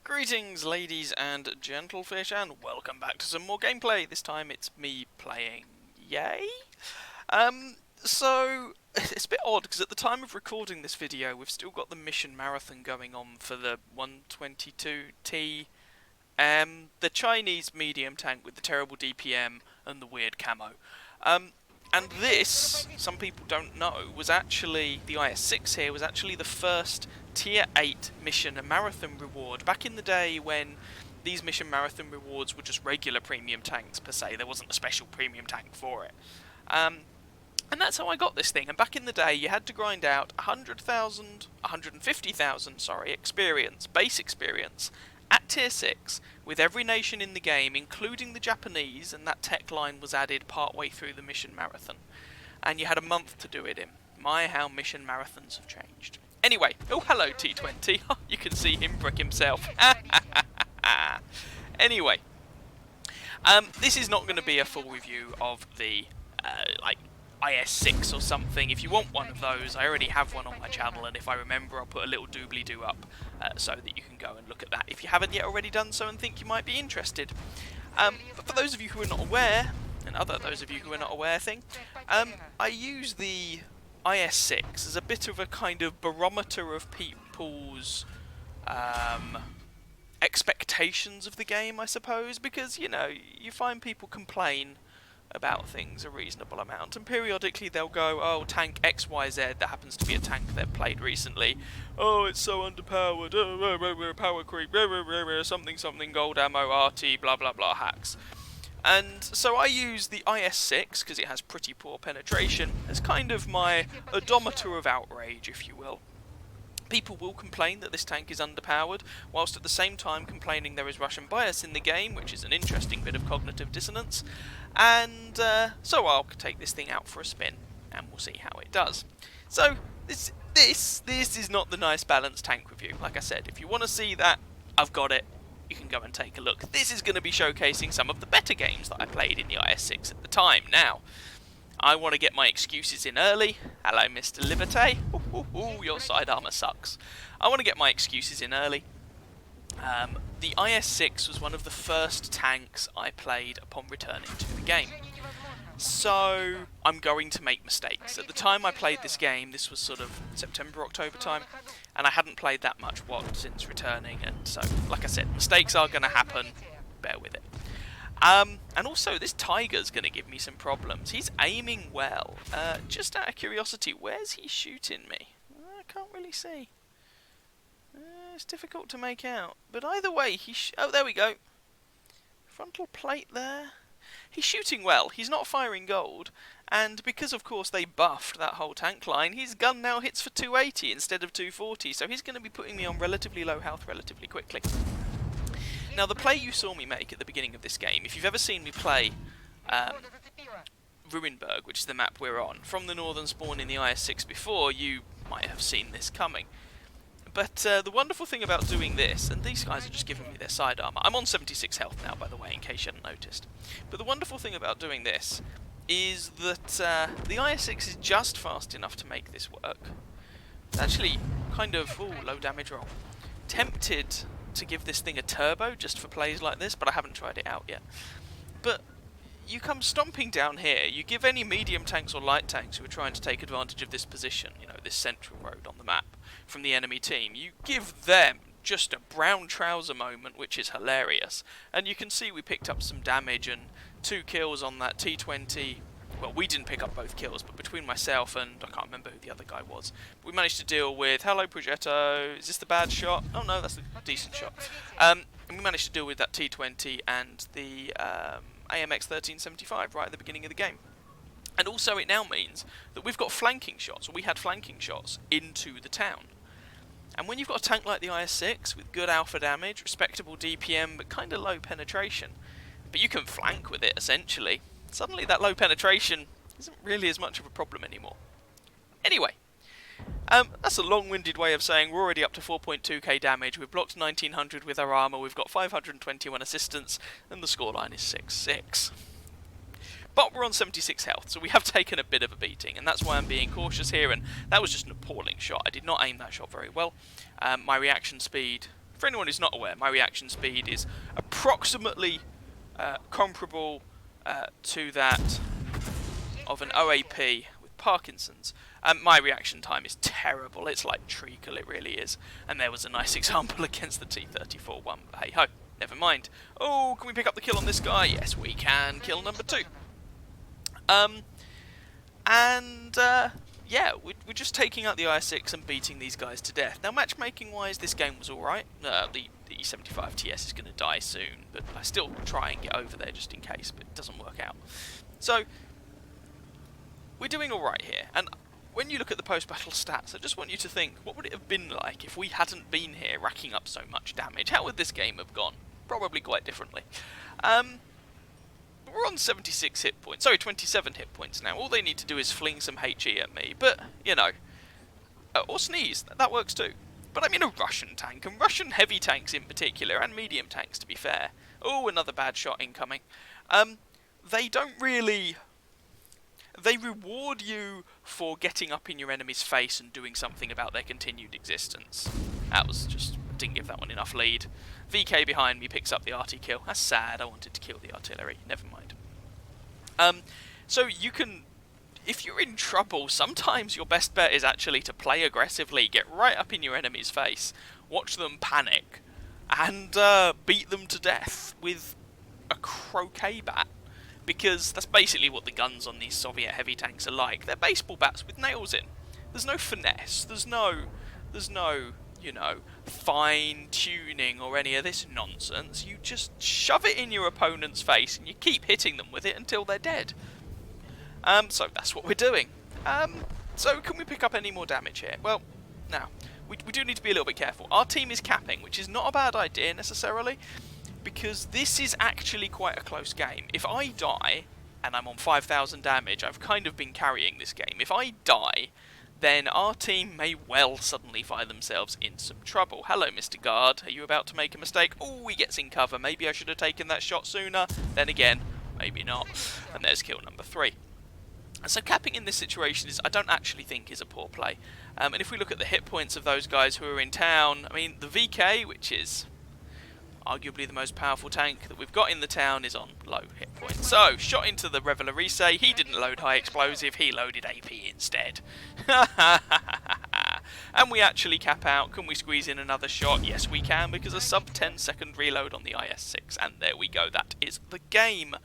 Greetings, ladies and gentlefish, and welcome back to some more gameplay. This time it's me playing. Yay! So it's a bit odd because at the time of recording this video, we've still got the mission marathon going on for the 122T, the Chinese medium tank with the terrible DPM and the weird camo. And this, some people don't know, was actually, the IS-6 here was actually the first Tier 8 mission and marathon reward. Back in the day when these mission marathon rewards were just regular premium tanks per se, there wasn't a special premium tank for it. And that's how I got this thing. And back in the day, you had to grind out 150,000, experience, base experience, at Tier 6, with every nation in the game, including the Japanese, and that tech line was added partway through the mission marathon. And you had a month to do it in. My, how mission marathons have changed. Anyway, oh hello T20, you can see him brick himself. Anyway, this is not going to be a full review of the, IS-6 or something. If you want one of those, I already have one on my channel, and if I remember, I'll put a little doobly-doo up so that you can go and look at that if you haven't yet already done so and think you might be interested. But for those of you who are not aware, and those of you who are not aware I use the IS-6 as a bit of a kind of barometer of people's expectations of the game, I suppose, because, you know, you find people complain about things a reasonable amount, and periodically they'll go, oh, tank XYZ, that happens to be a tank they've played recently, oh, it's so underpowered, power creep, something, gold ammo, RT, blah blah blah hacks. And so I use the IS-6, because it has pretty poor penetration, as kind of my odometer of outrage, if you will. People will complain that this tank is underpowered, whilst at the same time complaining there is Russian bias in the game, which is an interesting bit of cognitive dissonance. And so I'll take this thing out for a spin, and we'll see how it does. So this is not the nice balanced tank review. Like I said, if you want to see that, I've got it. You can go and take a look. This is going to be showcasing some of the better games that I played in the IS-6 at the time. Now, I want to get my excuses in early. Hello, Mr. Liberté. Ooh, your side armour sucks. I want to get my excuses in early. The IS-6 was one of the first tanks I played upon returning to the game. So, I'm going to make mistakes. At the time I played this game, this was sort of September, October time, and I hadn't played that much since returning, and so, like I said, mistakes are going to happen. Bear with it. And also, this Tiger's going to give me some problems. He's aiming well. Just out of curiosity, where's he shooting me? I can't really see. It's difficult to make out. But either way, oh, there we go. Frontal plate there. He's shooting well. He's not firing gold. And because, of course, they buffed that whole tank line, his gun now hits for 280 instead of 240. So he's going to be putting me on relatively low health relatively quickly. Now, the play you saw me make at the beginning of this game, if you've ever seen me play Ruinberg, which is the map we're on, from the northern spawn in the IS-6 before, you might have seen this coming. But the wonderful thing about doing this, and these guys are just giving me their side armour. I'm on 76 health now, by the way, in case you hadn't noticed. But the wonderful thing about doing this is that the IS-6 is just fast enough to make this work. It's actually kind of, low damage roll. Tempted to give this thing a turbo just for plays like this, but I haven't tried it out yet. But you come stomping down here, you give any medium tanks or light tanks who are trying to take advantage of this position, you know, this central road on the map, from the enemy team, you give them just a brown trouser moment, which is hilarious. And you can see we picked up some damage and 2 kills on that T20. Well, we didn't pick up both kills, but between myself and I can't remember who the other guy was, we managed to deal with, hello Progetto, is this the bad shot? Oh no, that's a decent shot. And we managed to deal with that T20 and the AMX 1375 right at the beginning of the game. And also it now means that we've got flanking shots, or we had flanking shots, into the town. And when you've got a tank like the IS-6 with good alpha damage, respectable DPM, but kind of low penetration, but you can flank with it essentially, suddenly that low penetration isn't really as much of a problem anymore. Anyway, that's a long-winded way of saying we're already up to 4.2k damage, we've blocked 1900 with our armour, we've got 521 assistance, and the scoreline is 6-6. But we're on 76 health, so we have taken a bit of a beating, and that's why I'm being cautious here, and that was just an appalling shot. I did not aim that shot very well. My reaction speed For anyone who's not aware, my reaction speed is approximately comparable to that of an OAP with Parkinson's. My reaction time is terrible. It's like treacle, it really is. And there was a nice example against the T-34 one. But hey ho, never mind. Oh, can we pick up the kill on this guy? Yes, we can. Kill number 2. Yeah, we're just taking out the IS-6 and beating these guys to death. Now, matchmaking-wise, this game was alright. The E75 TS is going to die soon, but I still try and get over there just in case, but it doesn't work out. So, we're doing alright here, and when you look at the post-battle stats, I just want you to think, what would it have been like if we hadn't been here racking up so much damage? How would this game have gone? Probably quite differently. We're on 76 hit points, sorry, 27 hit points now. All they need to do is fling some HE at me, but, you know, or sneeze, that works too. But I'm in a Russian tank, and Russian heavy tanks in particular, and medium tanks to be fair. Oh, another bad shot incoming. They don't really... They reward you for getting up in your enemy's face and doing something about their continued existence. That was just... didn't give that one enough lead. VK behind me picks up the arty kill. That's sad, I wanted to kill the artillery. Never mind. So you can... If you're in trouble, sometimes your best bet is actually to play aggressively, get right up in your enemy's face, watch them panic, and beat them to death with a croquet bat. Because that's basically what the guns on these Soviet heavy tanks are like. They're baseball bats with nails in. There's no finesse, there's no, you know, fine-tuning or any of this nonsense. You just shove it in your opponent's face and you keep hitting them with it until they're dead. So that's what we're doing. So can we pick up any more damage here? Well, now, we do need to be a little bit careful. Our team is capping, which is not a bad idea necessarily, because this is actually quite a close game. If I die, and I'm on 5,000 damage, I've kind of been carrying this game. If I die, then our team may well suddenly find themselves in some trouble. Hello, Mr. Guard. Are you about to make a mistake? Oh, he gets in cover. Maybe I should have taken that shot sooner. Then again, maybe not. And there's kill number 3. So capping in this situation I don't actually think is a poor play. And if we look at the hit points of those guys who are in town, I mean, the VK, which is arguably the most powerful tank that we've got in the town, is on low hit points. So, shot into the Reveillerise. He didn't load high explosive, he loaded AP instead. And we actually cap out. Can we squeeze in another shot? Yes, we can, because a sub 10-second reload on the IS-6. And there we go, that is the game.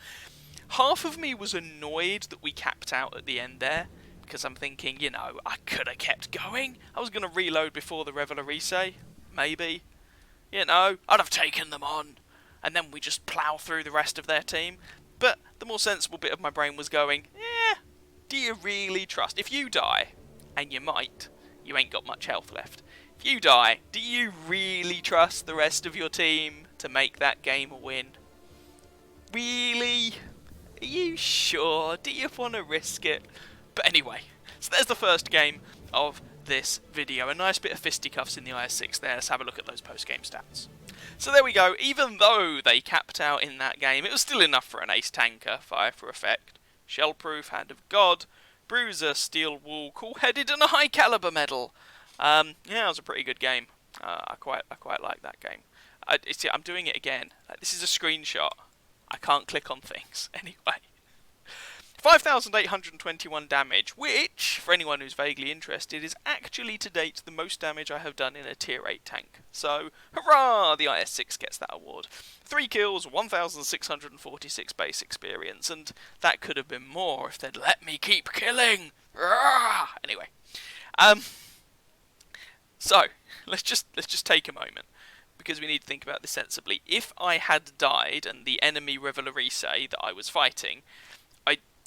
Half of me was annoyed that we capped out at the end there, because I'm thinking, you know, I could have kept going. I was going to reload before the Reveillerise, maybe. You know, I'd have taken them on, and then we just plough through the rest of their team. But the more sensible bit of my brain was going, do you really trust? If you die, and you might, you ain't got much health left. If you die, do you really trust the rest of your team to make that game a win? Really? Are you sure? Do you want to risk it? But anyway, so there's the first game of this video. A nice bit of fisticuffs in the IS-6 there. Let's have a look at those post-game stats. So there we go. Even though they capped out in that game, it was still enough for an ace tanker. Fire for effect, shell-proof, hand of God, bruiser, steel wool, cool-headed, and a high-caliber medal. Yeah, it was a pretty good game. I quite like that game. I'm doing it again. This is a screenshot. I can't click on things. Anyway. 5,821 damage, which, for anyone who's vaguely interested, is actually to date the most damage I have done in a tier 8 tank. So, hurrah! The IS-6 gets that award. 3 kills, 1,646 base experience, and that could have been more if they'd let me keep killing! Hurrah! Anyway. So, let's just take a moment, because we need to think about this sensibly. If I had died and the enemy Reveillerise that I was fighting,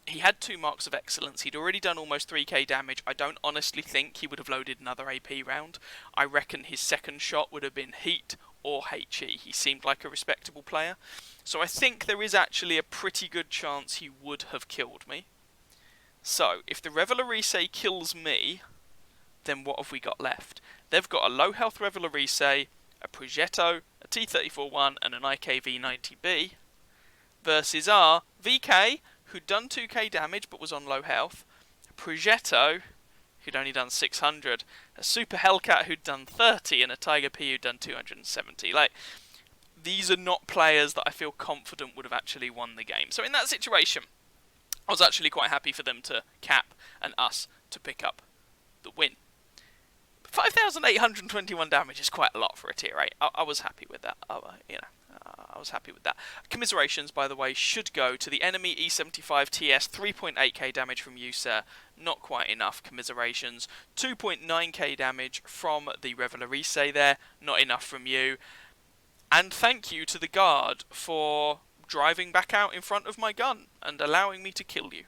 he had 2 marks of excellence. He'd already done almost 3k damage. I don't honestly think he would have loaded another AP round. I reckon his second shot would have been heat or HE. He seemed like a respectable player. So I think there is actually a pretty good chance he would have killed me. So, if the Reveillerise kills me, then what have we got left? They've got a low health Reveillerise, a Progetto, a T-34-1 and an IKV-90B, versus our VK, who'd done 2k damage but was on low health, Progetto, who'd only done 600, a Super Hellcat who'd done 30, and a Tiger P who'd done 270. Like, these are not players that I feel confident would have actually won the game. So in that situation, I was actually quite happy for them to cap and us to pick up the win. 5,821 damage is quite a lot for a tier 8. I was happy with that. I was happy with that. Commiserations, by the way, should go to the enemy E75 TS. 3.8k damage from you, sir. Not quite enough. Commiserations. 2.9k damage from the Revelarice there. Not enough from you. And thank you to the guard for driving back out in front of my gun and allowing me to kill you.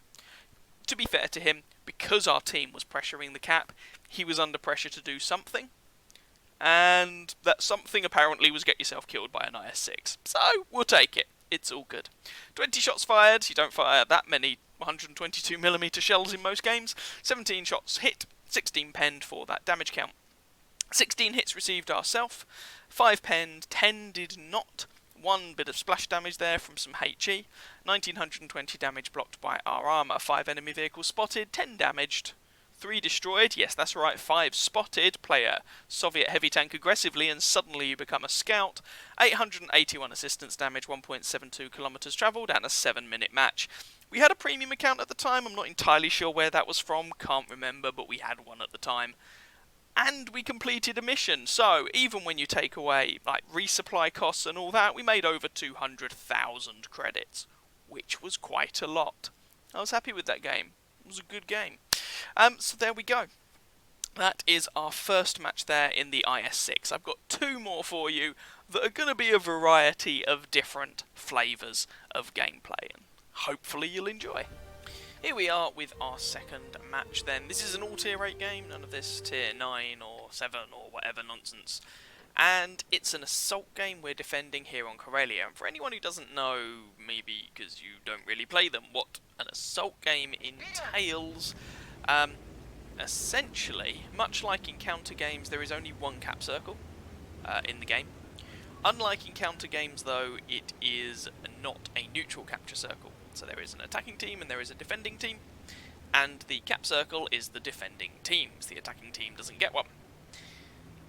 To be fair to him, because our team was pressuring the cap, he was under pressure to do something. And that something apparently was get yourself killed by an IS-6. So, we'll take it. It's all good. 20 shots fired. You don't fire that many 122mm shells in most games. 17 shots hit. 16 penned for that damage count. 16 hits received ourselves. 5 penned. 10 did not. 1 bit of splash damage there from some HE. 1920 damage blocked by our armour. 5 enemy vehicles spotted. 10 damaged. 3 destroyed, yes, that's right, 5 spotted, play a Soviet heavy tank aggressively and suddenly you become a scout. 881 assistance damage, 1.72 kilometres travelled, and a 7-minute match. We had a premium account at the time, I'm not entirely sure where that was from, can't remember, but we had one at the time. And we completed a mission, so even when you take away like resupply costs and all that, we made over 200,000 credits, which was quite a lot. I was happy with that game, it was a good game. So there we go. That is our first match there in the IS-6. I've got 2 more for you that are going to be a variety of different flavours of gameplay, and hopefully you'll enjoy. Here we are with our second match then. This is an all tier 8 game, none of this tier 9 or 7 or whatever nonsense. And it's an assault game we're defending here on Karelia. And for anyone who doesn't know, maybe because you don't really play them, what an assault game entails... essentially, much like in counter games, there is only one cap circle in the game. Unlike in counter games, though, it is not a neutral capture circle. So there is an attacking team and there is a defending team, and the cap circle is the defending teams. The attacking team doesn't get one.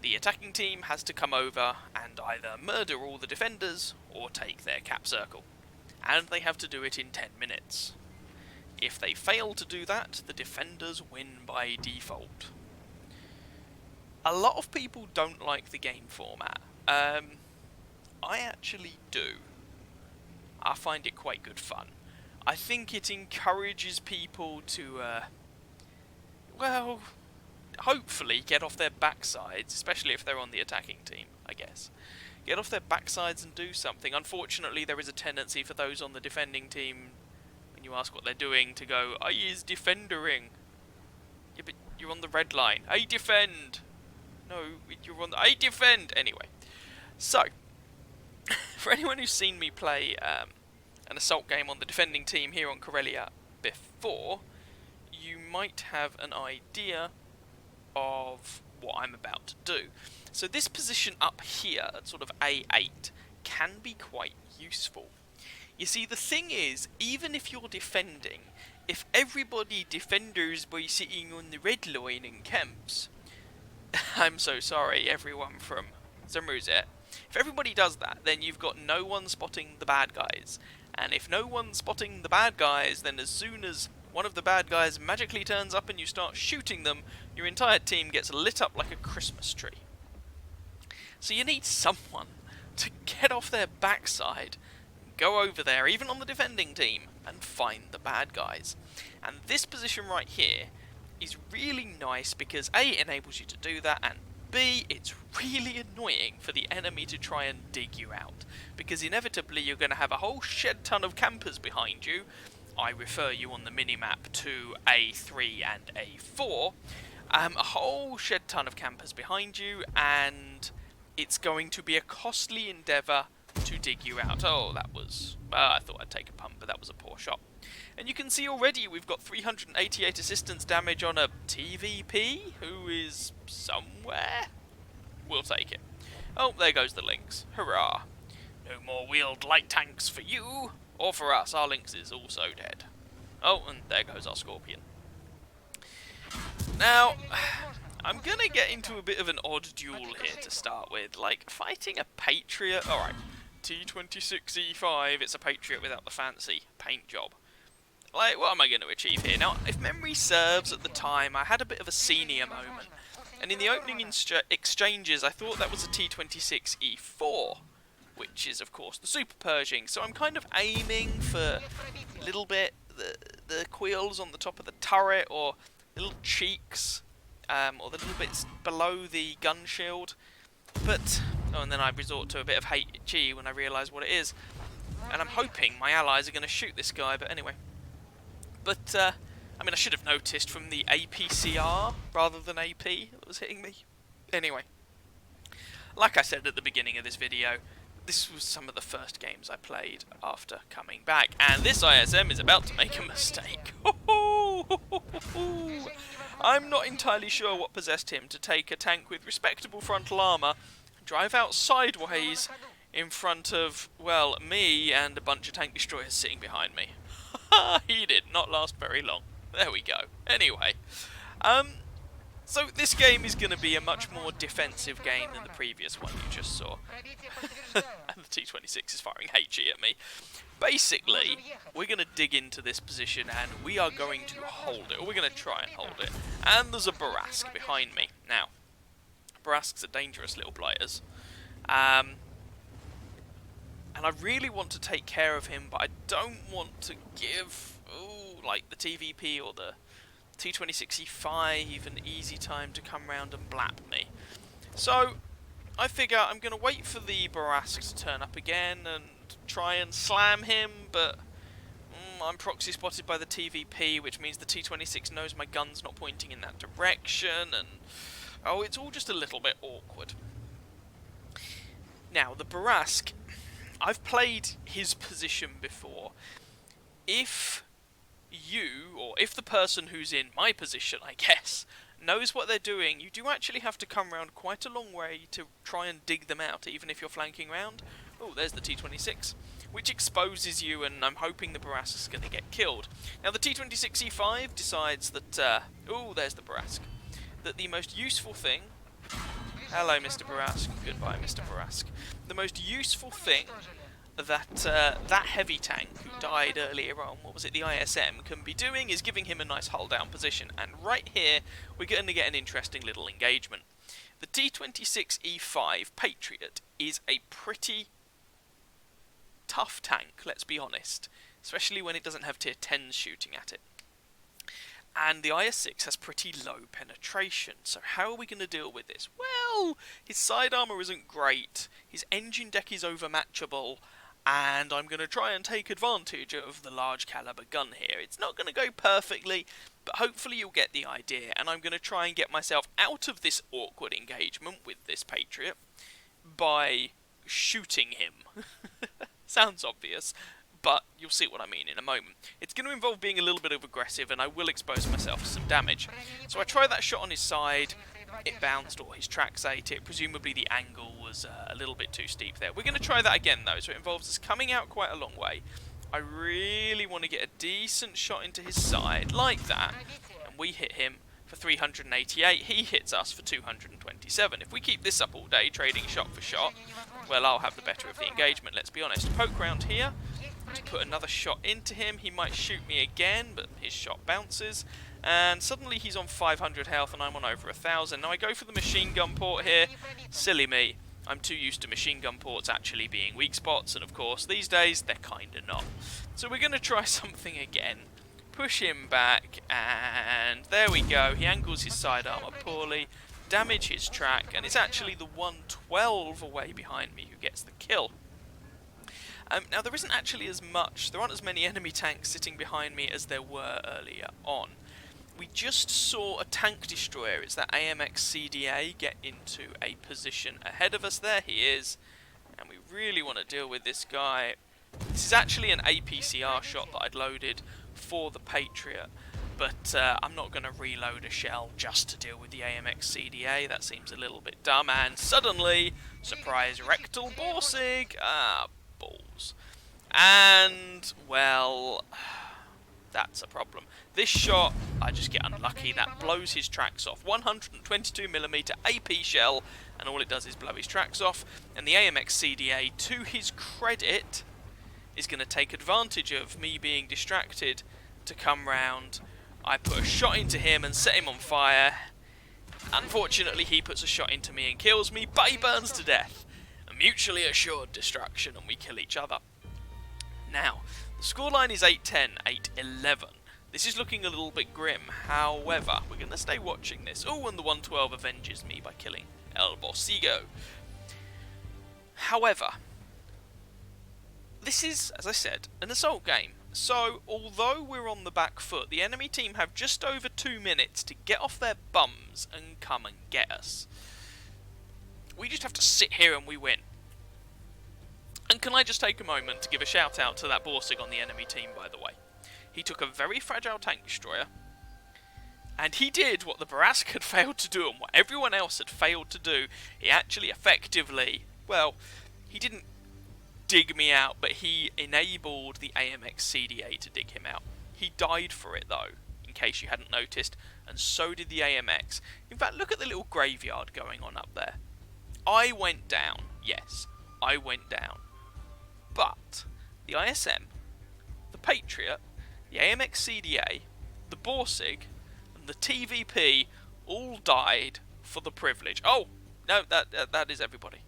The attacking team has to come over and either murder all the defenders or take their cap circle, and they have to do it in 10 minutes. If they fail to do that, the defenders win by default. A lot of people don't like the game format. I actually do. I find it quite good fun. I think it encourages people to, well, hopefully get off their backsides, especially if they're on the attacking team, I guess. Get off their backsides and do something. Unfortunately, there is a tendency for those on the defending team, when you ask what they're doing, to go, "I is defendering." Yeah, but you're on the red line. I defend. No, you're on the... I defend. Anyway, so for anyone who's seen me play an assault game on the defending team here on Karelia before, you might have an idea of what I'm about to do. So this position up here, at sort of A8, can be quite useful. You see, the thing is, even if you're defending, if everybody defenders by sitting on the red line and camps, I'm so sorry, everyone from Zamruzet, if everybody does that, then you've got no one spotting the bad guys. And if no one's spotting the bad guys, then as soon as one of the bad guys magically turns up and you start shooting them, your entire team gets lit up like a Christmas tree. So you need someone to get off their backside, go over there, even on the defending team, and find the bad guys. And this position right here is really nice because A, it enables you to do that, and B, it's really annoying for the enemy to try and dig you out, because inevitably you're going to have a whole shed ton of campers behind you. I refer you on the minimap to A3 and A4. A whole shed ton of campers behind you, and it's going to be a costly endeavour to dig you out. Oh, that was... I thought I'd take a pump, but that was a poor shot. And you can see already we've got 388 assistance damage on a TVP, who is somewhere. We'll take it. Oh, there goes the Lynx. Hurrah. No more wheeled light tanks for you, or for us. Our Lynx is also dead. Oh, and there goes our Scorpion. Now, I'm gonna get into a bit of an odd duel here to start with. Like, fighting a Patriot. Alright, T26E5, it's a Patriot without the fancy paint job. Like, what am I going to achieve here? Now, if memory serves at the time, I had a bit of a senior moment. And in the opening exchanges, I thought that was a T26E4, which is, of course, the Super Pershing. So I'm kind of aiming for a little bit the quills on the top of the turret, or little cheeks, or the little bits below the gun shield. But, oh, and then I resort to a bit of HE when I realise what it is. And I'm hoping my allies are going to shoot this guy, but anyway. But, I mean, I should have noticed from the APCR rather than AP that was hitting me. Anyway, like I said at the beginning of this video, this was some of the first games I played after coming back, and this ISM is about to make a mistake. I'm not entirely sure what possessed him to take a tank with respectable frontal armour, drive out sideways in front of, well, me and a bunch of tank destroyers sitting behind me. He did not last very long. There we go. Anyway, so this game is going to be a much more defensive game than the previous one you just saw. And the T26 is firing HE at me. Basically, we're going to dig into this position and we are going to hold it, or we're going to try and hold it. And there's a Barask behind me. Now, Barasks are dangerous little blighters. And I really want to take care of him, but I don't want to give, like the TVP or the T26E5 an easy time to come round and blap me. So, I figure I'm going to wait for the Barask to turn up again and try and slam him, but I'm proxy spotted by the TVP, which means the T26 knows my gun's not pointing in that direction, and oh, it's all just a little bit awkward. Now, the Barask, I've played his position before. If you, or if the person who's in my position, I guess, knows what they're doing, you do actually have to come round quite a long way to try and dig them out, even if you're flanking round. Oh, there's the T26, which exposes you, and I'm hoping the Barask is going to get killed. Now, the T26E5 decides that, oh, there's the Barask, that the most useful thing... Hello, Mr. Barask. Goodbye, Mr. Barask. The most useful thing that that heavy tank who died earlier on, what was it, the ISM, can be doing is giving him a nice hull-down position. And right here, we're going to get an interesting little engagement. The T26E5 Patriot is a pretty tough tank, let's be honest, especially when it doesn't have tier 10s shooting at it. And the IS-6 has pretty low penetration, so how are we going to deal with this? Well, his side armour isn't great, his engine deck is overmatchable, and I'm going to try and take advantage of the large caliber gun here. It's not going to go perfectly, but hopefully you'll get the idea, and I'm going to try and get myself out of this awkward engagement with this Patriot by shooting him. Sounds obvious, but you'll see what I mean in a moment. It's going to involve being a little bit of aggressive, and I will expose myself to some damage. So I try that shot on his side, it bounced, or his tracks ate it. Presumably the angle was a little bit too steep there. We're going to try that again, though, so it involves us coming out quite a long way. I really want to get a decent shot into his side, like that, and we hit him for 388. He hits us for 227. If we keep this up all day, trading shot for shot, well, I'll have the better of the engagement, let's be honest. Poke round here to put another shot into him. He might shoot me again, but his shot bounces. And suddenly he's on 500 health and I'm on over 1,000. Now I go for the machine gun port here. Silly me. I'm too used to machine gun ports actually being weak spots, and of course these days they're kinda not. So we're going to try something again. Push him back, and there we go. He angles his side armour poorly, damage his track, and it's actually the 112 away behind me who gets the kill. Now there isn't actually there aren't as many enemy tanks sitting behind me as there were earlier on. We just saw a tank destroyer, it's that AMX CDA, get into a position ahead of us. There he is, and we really want to deal with this guy. This is actually an APCR shot that I'd loaded for the Patriot, but I'm not going to reload a shell just to deal with the AMX CDA. That seems a little bit dumb, and suddenly, surprise rectal borsig, balls. And, well, that's a problem. This shot, I just get unlucky. That blows his tracks off. 122mm AP shell, and all it does is blow his tracks off. And the AMX CDA, to his credit, is going to take advantage of me being distracted to come round. I put a shot into him and set him on fire. Unfortunately, he puts a shot into me and kills me, but he burns to death. A mutually assured destruction, and we kill each other. Now, the scoreline is 8-10, 8-11. This is looking a little bit grim. However, we're going to stay watching this. Oh, and the 112 avenges me by killing El Borsigo. However, this is, as I said, an assault game. So, although we're on the back foot, the enemy team have just over 2 minutes to get off their bums and come and get us. We just have to sit here and we win. And can I just take a moment to give a shout out to that Borsig on the enemy team, by the way. He took a very fragile tank destroyer, and he did what the Barask had failed to do and what everyone else had failed to do. He actually effectively, well, he didn't dig me out, but he enabled the AMX CDA to dig him out. He died for it though, in case you hadn't noticed, and so did the AMX. In fact, look at the little graveyard going on up there. I went down, yes, I went down. But the ISM, the Patriot, the AMX CDA, the Borsig, and the TVP all died for the privilege. Oh, no, that is everybody.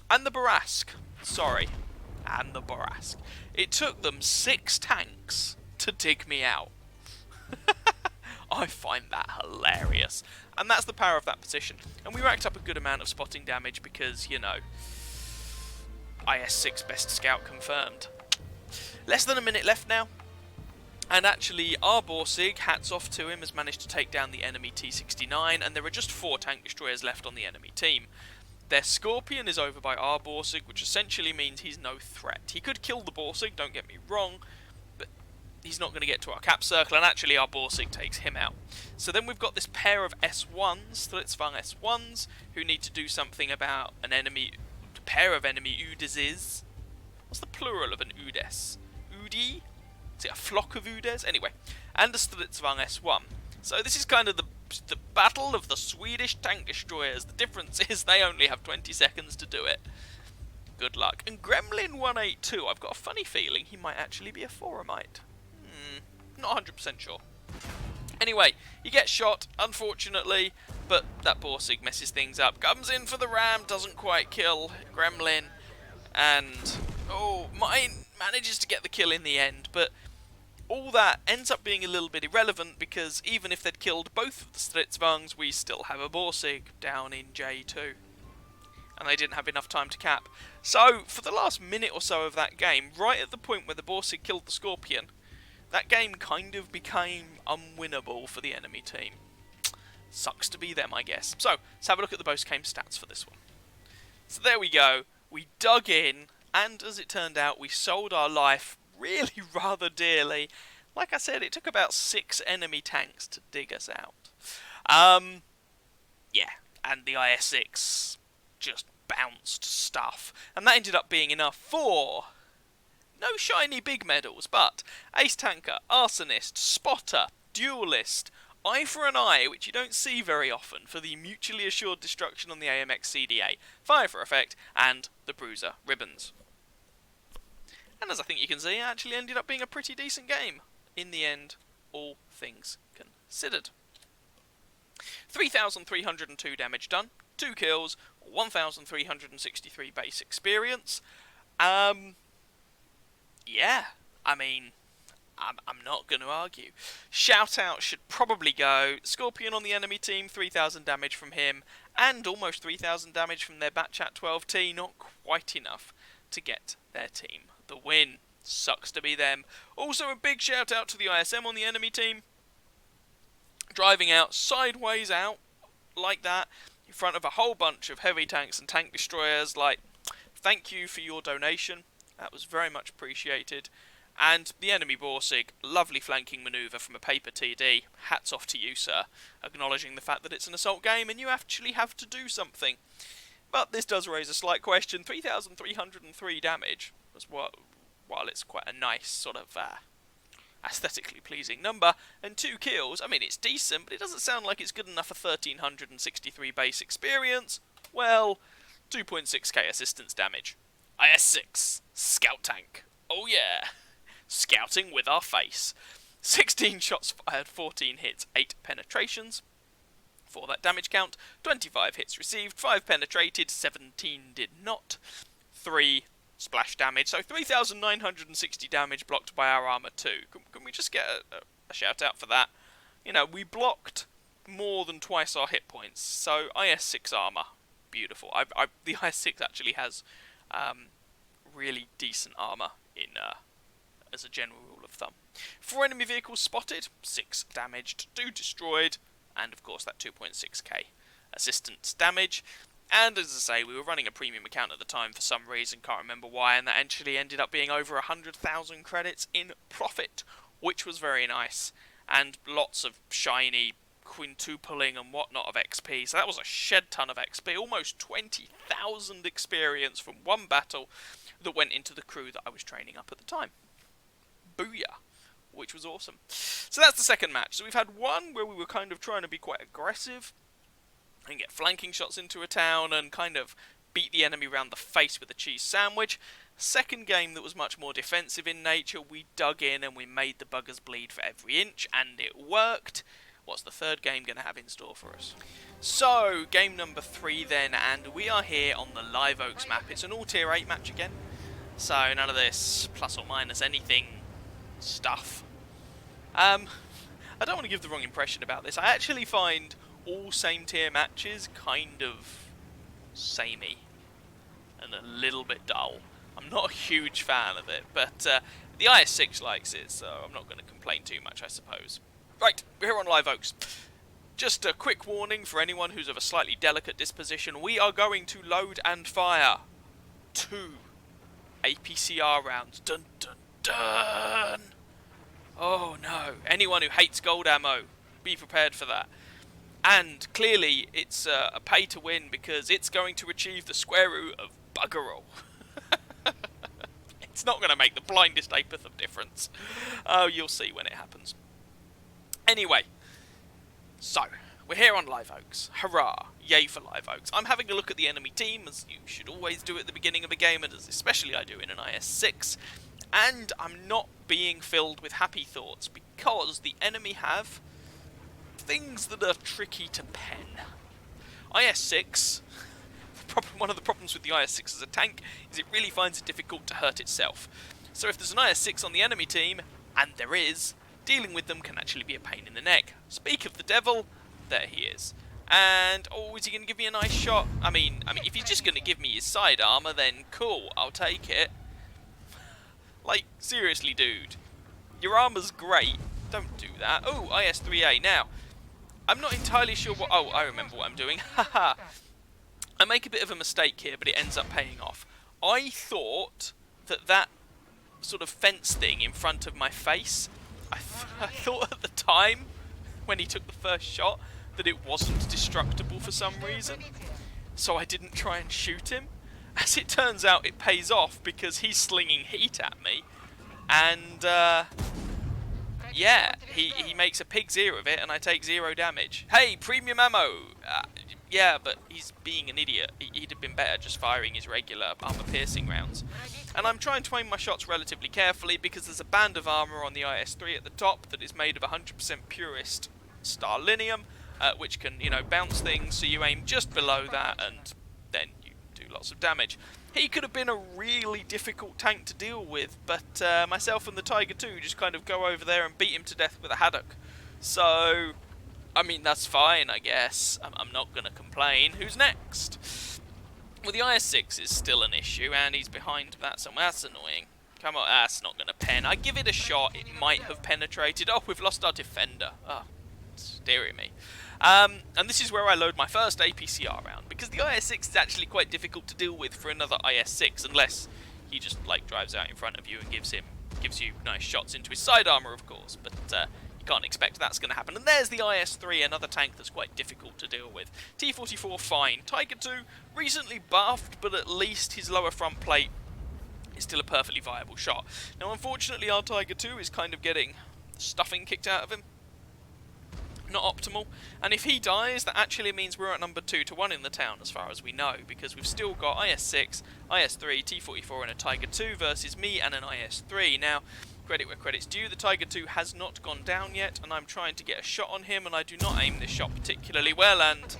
And the Barask. Sorry. And the Barask. It took them 6 tanks to dig me out. I find that hilarious. And that's the power of that position. And we racked up a good amount of spotting damage because, you know, IS6 best scout confirmed. Less than a minute left now. And actually, our Borsig, hats off to him, has managed to take down the enemy T-69. And there are just 4 tank destroyers left on the enemy team. Their Scorpion is over by our Borsig, which essentially means he's no threat. He could kill the Borsig, don't get me wrong, but he's not going to get to our cap circle, and actually our Borsig takes him out. So then we've got this pair of S1s, Slitzvang S1s, who need to do something about a pair of enemy Udezes. What's the plural of an Udes? Udi? Is it a flock of Udes? Anyway, and a Slitzvang S1. So this is kind of the battle of the Swedish tank destroyers. The difference is they only have 20 seconds to do it. Good luck. And Gremlin 182, I've got a funny feeling he might actually be a Forumite. Not 100% sure. Anyway, he gets shot, unfortunately, but that Borsig messes things up. Comes in for the ram, doesn't quite kill Gremlin, and mine manages to get the kill in the end, but all that ends up being a little bit irrelevant because even if they'd killed both of the Stritzvangs, we still have a Borsig down in J2. And they didn't have enough time to cap. So, for the last minute or so of that game, right at the point where the Borsig killed the Scorpion, that game kind of became unwinnable for the enemy team. Sucks to be them, I guess. So, let's have a look at the Postgame Stats for this one. So there we go. We dug in, and as it turned out, we sold our life really rather dearly. Like I said, it took about 6 enemy tanks to dig us out. Yeah, and the IS6 just bounced stuff. And that ended up being enough for no shiny big medals, but Ace Tanker, Arsonist, Spotter, Duelist, Eye for an Eye, which you don't see very often, for the mutually assured destruction on the AMX CDA, Fire for Effect, and the Bruiser Ribbons. And as I think you can see, it actually ended up being a pretty decent game. In the end, all things considered. 3,302 damage done, 2 kills, 1,363 base experience. Yeah, I mean, I'm not going to argue. Shout out should probably go. Scorpion on the enemy team, 3,000 damage from him, and almost 3,000 damage from their Batchat 12T. Not quite enough to get their team the win. Sucks to be them. Also a big shout out to the ISM on the enemy team. Driving out, sideways out, like that, in front of a whole bunch of heavy tanks and tank destroyers. Like, thank you for your donation. That was very much appreciated. And the enemy Borsig, lovely flanking manoeuvre from a paper TD. Hats off to you, sir. Acknowledging the fact that it's an assault game and you actually have to do something. But this does raise a slight question. 3,303 damage was what, while it's quite a nice sort of aesthetically pleasing number, and 2 kills. I mean, it's decent, but it doesn't sound like it's good enough for 1363 base experience. Well, 2.6k assistance damage. IS-6, Scout Tank. Oh yeah, scouting with our face. 16 shots fired, 14 hits, 8 penetrations. For that damage count, 25 hits received, 5 penetrated, 17 did not. 3 splash damage, so 3,960 damage blocked by our armor too. Can we just get a shout out for that? You know, we blocked more than twice our hit points, so IS-6 armor, beautiful. The IS-6 actually has really decent armor in as a general rule of thumb. 4 enemy vehicles spotted, 6 damaged, 2 destroyed, and of course that 2.6k assistance damage. And as I say, we were running a premium account at the time for some reason, can't remember why, and that actually ended up being over 100,000 credits in profit, which was very nice. And lots of shiny quintupling and whatnot of XP, so that was a shed ton of XP, almost 20,000 experience from one battle that went into the crew that I was training up at the time. Booyah! Which was awesome. So that's the second match. So we've had one where we were kind of trying to be quite aggressive and get flanking shots into a town and kind of beat the enemy around the face with a cheese sandwich. Second game that was much more defensive in nature. We dug in and we made the buggers bleed for every inch, and it worked. What's the third game going to have in store for us? So, game number 3 then, and we are here on the Live Oaks map. It's an all tier 8 match again, so none of this plus or minus anything stuff. I don't want to give the wrong impression about this. I actually find all same tier matches kind of samey and a little bit dull. I'm not a huge fan of it, but the IS-6 likes it, so I'm not going to complain too much, I suppose. Right, we're here on Live Oaks. Just a quick warning for anyone who's of a slightly delicate disposition. We are going to load and fire 2 APCR rounds. Dun dun dun! Oh no, anyone who hates gold ammo, be prepared for that. And clearly it's a pay to win because it's going to achieve the square root of bugger all. It's not going to make the blindest apeth of difference. Oh, you'll see when it happens. Anyway, so we're here on Live Oaks. Hurrah! Yay for Live Oaks. I'm having a look at the enemy team, as you should always do at the beginning of a game, and as especially I do in an IS-6. And I'm not being filled with happy thoughts because the enemy have things that are tricky to pen. IS-6, one of the problems with the IS-6 as a tank is it really finds it difficult to hurt itself. So if there's an IS-6 on the enemy team, and there is, dealing with them can actually be a pain in the neck. Speak of the devil, there he is. And, oh, is he going to give me a nice shot? I mean, if he's just going to give me his side armor, then cool, I'll take it. Like, seriously, dude. Your armor's great. Don't do that. Oh, IS-3A. Now, I'm not entirely sure what... Oh, I remember what I'm doing. Haha. I make a bit of a mistake here, but it ends up paying off. I thought that sort of fence thing in front of my face, I thought at the time, when he took the first shot, that it wasn't destructible for some reason. So I didn't try and shoot him. As it turns out, it pays off because he's slinging heat at me. And, yeah, he makes a pig's ear of it and I take 0 damage. Hey, premium ammo! Yeah, but he's being an idiot. He'd have been better just firing his regular armor-piercing rounds. And I'm trying to aim my shots relatively carefully because there's a band of armor on the IS-3 at the top that is made of 100% purest starlinium, which can, you know, bounce things, so you aim just below that and then you do lots of damage. He could have been a really difficult tank to deal with, but myself and the Tiger 2 just kind of go over there and beat him to death with a haddock. So, I mean, that's fine, I guess. I'm not going to complain. Who's next? Well, the IS-6 is still an issue, and he's behind that somewhere. That's annoying. Come on, that's not going to pen. I give it a shot. It might have penetrated. Oh, we've lost our defender. Oh, it's dearie me. And this is where I load my first APCR round, because the IS-6 is actually quite difficult to deal with for another IS-6, unless he just, like, drives out in front of you and gives you nice shots into his side armor, of course, but you can't expect that's going to happen. And there's the IS-3, another tank that's quite difficult to deal with. T-44, fine. Tiger 2, recently buffed, but at least his lower front plate is still a perfectly viable shot. Now, unfortunately, our Tiger 2 is kind of getting stuffing kicked out of him. Not optimal, and if he dies, that actually means we're at number 2-1 in the town as far as we know, because we've still got IS-6, IS-3, T-44 and a Tiger 2 versus me and an IS-3. Now, credit where credit's due, the Tiger 2 has not gone down yet, and I'm trying to get a shot on him, and I do not aim this shot particularly well, and,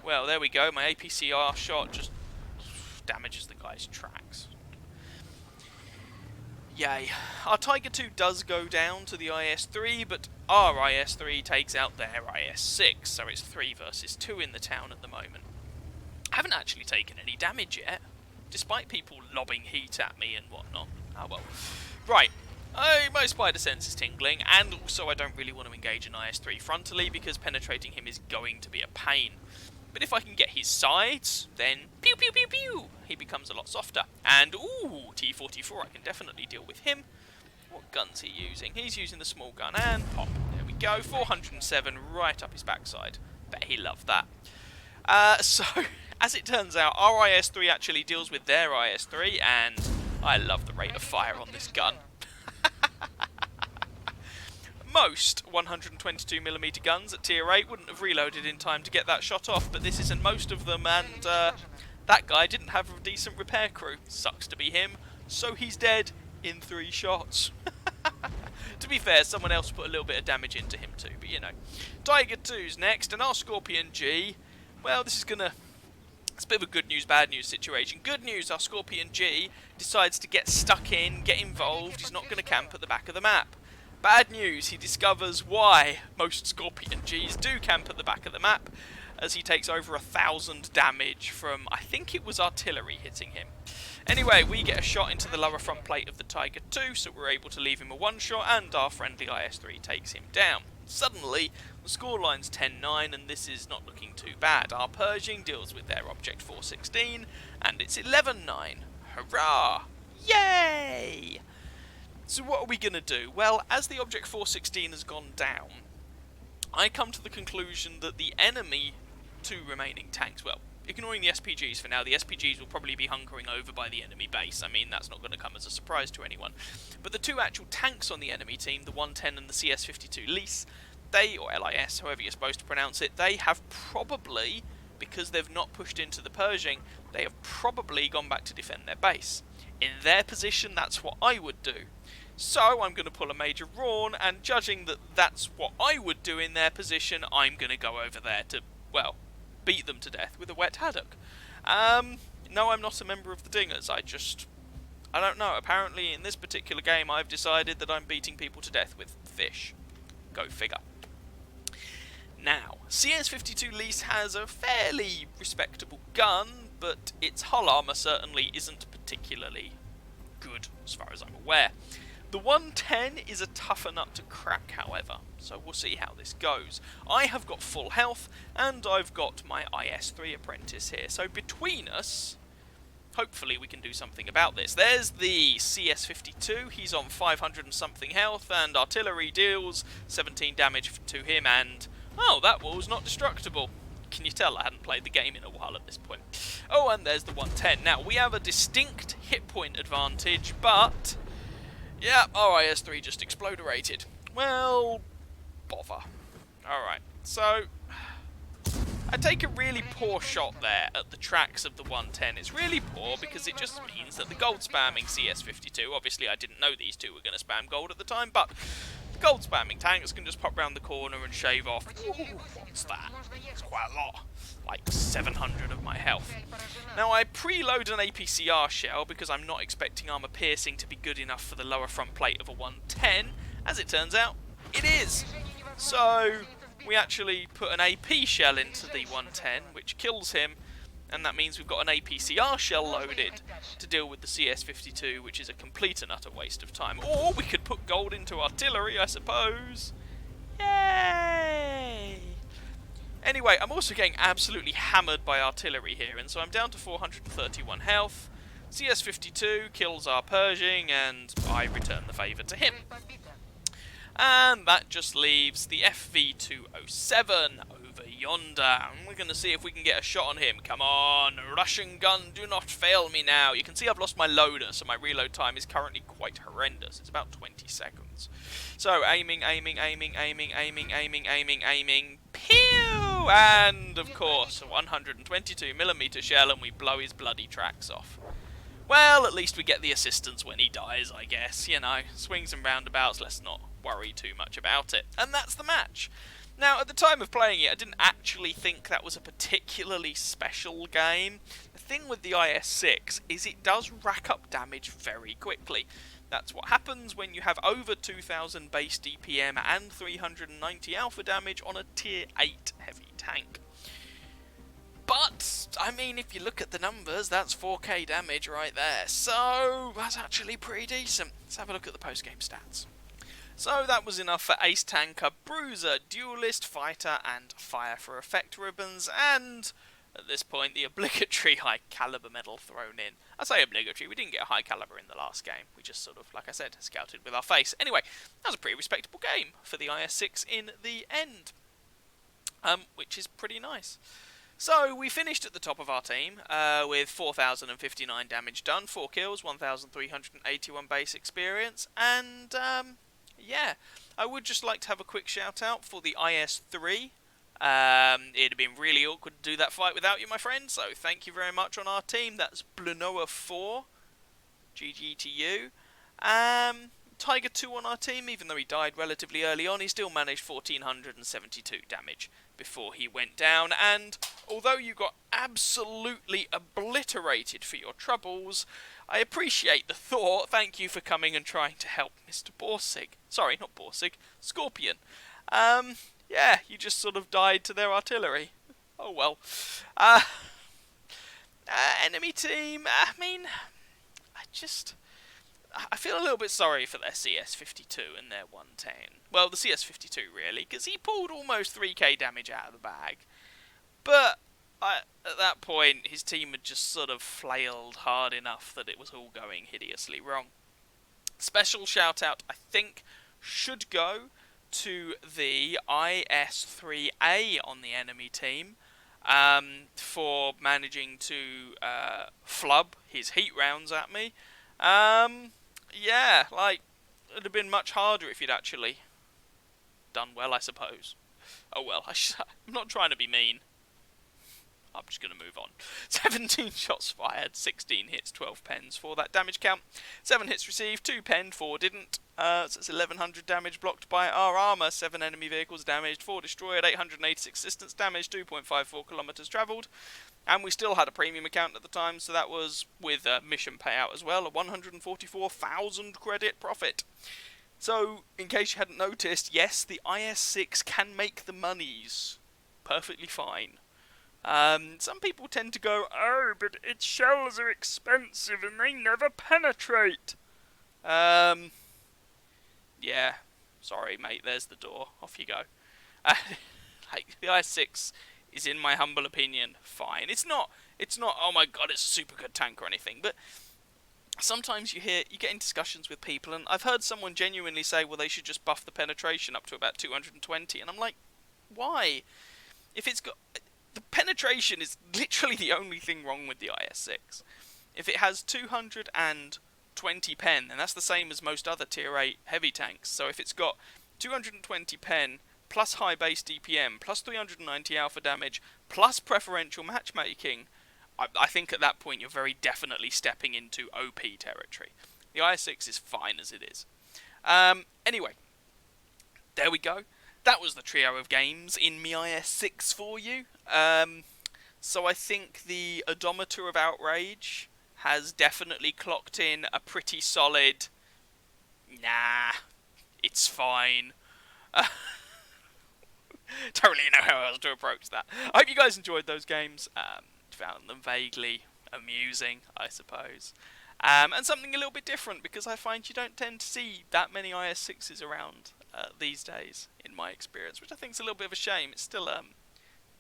well, there we go, my APCR shot just damages the guy's tracks. Yay. Our Tiger 2 does go down to the IS-3, but our IS-3 takes out their IS-6, so it's 3 versus 2 in the town at the moment. I haven't actually taken any damage yet, despite people lobbing heat at me and whatnot. Oh well. Right. My spider sense is tingling, and also I don't really want to engage an IS-3 frontally, because penetrating him is going to be a pain. But if I can get his sides, then pew pew pew pew, he becomes a lot softer. And ooh, T-44, I can definitely deal with him. What gun's he using? He's using the small gun, and pop. There we go, 407 right up his backside. Bet he loved that. So, as it turns out, our IS-3 actually deals with their IS-3, and I love the rate of fire on this gun. Most 122mm guns at tier 8 wouldn't have reloaded in time to get that shot off, but this isn't most of them, and that guy didn't have a decent repair crew. Sucks to be him, so he's dead in 3 shots. To be fair, someone else put a little bit of damage into him too, but you know. Tiger 2's next, and our Scorpion G, well, this is gonna... It's a bit of a good news, bad news situation. Good news, our Scorpion G decides to get stuck in, get involved, he's not going to camp at the back of the map. Bad news, he discovers why most Scorpion Gs do camp at the back of the map, as he takes over 1,000 damage from, I think it was artillery hitting him. Anyway, we get a shot into the lower front plate of the Tiger 2, so we're able to leave him a one-shot, and our friendly IS-3 takes him down. Suddenly, the scoreline's 10-9, and this is not looking too bad. Our Pershing deals with their Object 416, and it's 11-9. Hurrah! Yay! So what are we going to do? Well, as the Object 416 has gone down, I come to the conclusion that the enemy 2 remaining tanks, well, ignoring the SPGs for now, the SPGs will probably be hunkering over by the enemy base. I mean, that's not going to come as a surprise to anyone. But the 2 actual tanks on the enemy team, the 110 and the CS-52 Lys, they, or LIS, however you're supposed to pronounce it, they have probably, because they've not pushed into the Pershing, they have probably gone back to defend their base. In their position, that's what I would do. So I'm going to pull a Major Rawn, and judging that that's what I would do in their position, I'm going to go over there to, well, beat them to death with a wet haddock. No, I'm not a member of the Dingers. I don't know. Apparently in this particular game I've decided that I'm beating people to death with fish. Go figure. Now, CS-52 Lys has a fairly respectable gun, but its hull armour certainly isn't particularly good as far as I'm aware. The 110 is a tougher nut to crack, however, so we'll see how this goes. I have got full health, and I've got my IS-3 apprentice here, so between us, hopefully we can do something about this. There's the CS-52, he's on 500 and something health, and artillery deals 17 damage to him, and, oh, that wall's not destructible. Can you tell I hadn't played the game in a while at this point? Oh, and there's the 110. Now, we have a distinct hit point advantage, but... yeah, our IS-3 just exploderated. Well, bother. Alright, so... I take a really poor shot there at the tracks of the 110. It's really poor because it just means that the gold spamming CS-52, obviously I didn't know these two were going to spam gold at the time, but the gold spamming tanks can just pop round the corner and shave off. Ooh, what's that? It's quite a lot. Like 700 of my health. Now I preload an APCR shell because I'm not expecting armor piercing to be good enough for the lower front plate of a 110. As it turns out, it is. So we actually put an AP shell into the 110, which kills him, and that means we've got an APCR shell loaded to deal with the CS-52, which is a complete and utter waste of time. Or we could put gold into artillery, I suppose. Yay! Anyway, I'm also getting absolutely hammered by artillery here, and so I'm down to 431 health. CS-52 kills our Pershing, and I return the favour to him. And that just leaves the FV-207 over yonder. And we're going to see if we can get a shot on him. Come on, Russian gun, do not fail me now. You can see I've lost my loader, so my reload time is currently quite horrendous. It's about 20 seconds. So, aiming, pew! And, of course, a 122mm shell, and we blow his bloody tracks off. Well, at least we get the assistance when he dies, I guess. You know, swings and roundabouts, let's not worry too much about it. And that's the match. Now, at the time of playing it, I didn't actually think that was a particularly special game. The thing with the IS-6 is it does rack up damage very quickly. That's what happens when you have over 2000 base DPM and 390 alpha damage on a tier 8 heavy tank. But, I mean, if you look at the numbers, that's 4k damage right there. So, that's actually pretty decent. Let's have a look at the postgame stats. So, that was enough for Ace Tanker, Bruiser, Duelist, Fighter, and Fire for Effect ribbons, and, at this point, the obligatory High Caliber medal thrown in. I say obligatory, we didn't get a High Caliber in the last game. We just sort of, like I said, scouted with our face. Anyway, that was a pretty respectable game for the IS-6 in the end. Which is pretty nice. So, we finished at the top of our team, with 4,059 damage done, 4 kills, 1,381 base experience, and, yeah. I would just like to have a quick shout out for the IS-3. It'd have been really awkward to do that fight without you, my friend, so thank you very much on our team. That's Blanoa4, GG to you. Tiger 2 on our team, even though he died relatively early on, he still managed 1,472 damage before he went down, and although you got absolutely obliterated for your troubles, I appreciate the thought. Thank you for coming and trying to help Mr. Borsig. Sorry, not Borsig, Scorpion. Yeah, you just sort of died to their artillery. Oh well. Enemy team, I mean, I feel a little bit sorry for their CS52 and their 110. Well, the CS52 really, because he pulled almost 3k damage out of the bag. But at that point, his team had just sort of flailed hard enough that it was all going hideously wrong. Special shout out, I think, should go to the IS-3A on the enemy team for managing to flub his heat rounds at me. Yeah, like, it would have been much harder if you'd actually done well, I suppose. Oh well, I'm not trying to be mean. I'm just going to move on. 17 shots fired, 16 hits, 12 pens for that damage count. 7 hits received, 2 penned, 4 didn't. So it's 1,100 damage blocked by our armour, 7 enemy vehicles damaged, 4 destroyed, 886 distance damage, 2.54 kilometres travelled. And we still had a premium account at the time, so that was with a mission payout as well, a 144,000 credit profit. So, in case you hadn't noticed, yes, the IS-6 can make the monies perfectly fine. Some people tend to go, oh, but its shells are expensive and they never penetrate. Yeah, sorry mate, there's the door, off you go. Like, the IS-6 is, in my humble opinion, fine. It's not, oh my god, it's a super good tank or anything, but sometimes you get in discussions with people, and I've heard someone genuinely say, well, they should just buff the penetration up to about 220, and I'm like, why? If it's got... The penetration is literally the only thing wrong with the IS-6. If it has 220 pen, then that's the same as most other tier 8 heavy tanks. So if it's got 220 pen, plus high base DPM, plus 390 alpha damage, plus preferential matchmaking, I think at that point you're very definitely stepping into OP territory. The IS-6 is fine as it is. Anyway, there we go. That was the trio of games in Mi IS-6 for you. So I think the Odometer of Outrage has definitely clocked in a pretty solid, nah, it's fine. Don't really know how else to approach that. I hope you guys enjoyed those games. Found them vaguely amusing, I suppose. And something a little bit different, because I find you don't tend to see that many IS-6s around these days, in my experience, which I think is a little bit of a shame. It's still a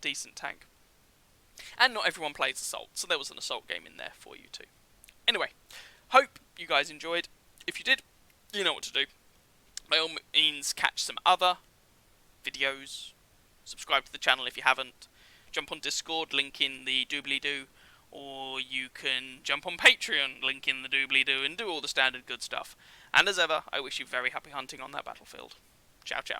decent tank. And not everyone plays Assault, so there was an Assault game in there for you too. Anyway, hope you guys enjoyed. If you did, you know what to do. By all means, catch some other videos, subscribe to the channel if you haven't. Jump on Discord, link in the doobly-doo. Or you can jump on Patreon, link in the doobly-doo, and do all the standard good stuff. And as ever, I wish you very happy hunting on that battlefield. Ciao, ciao.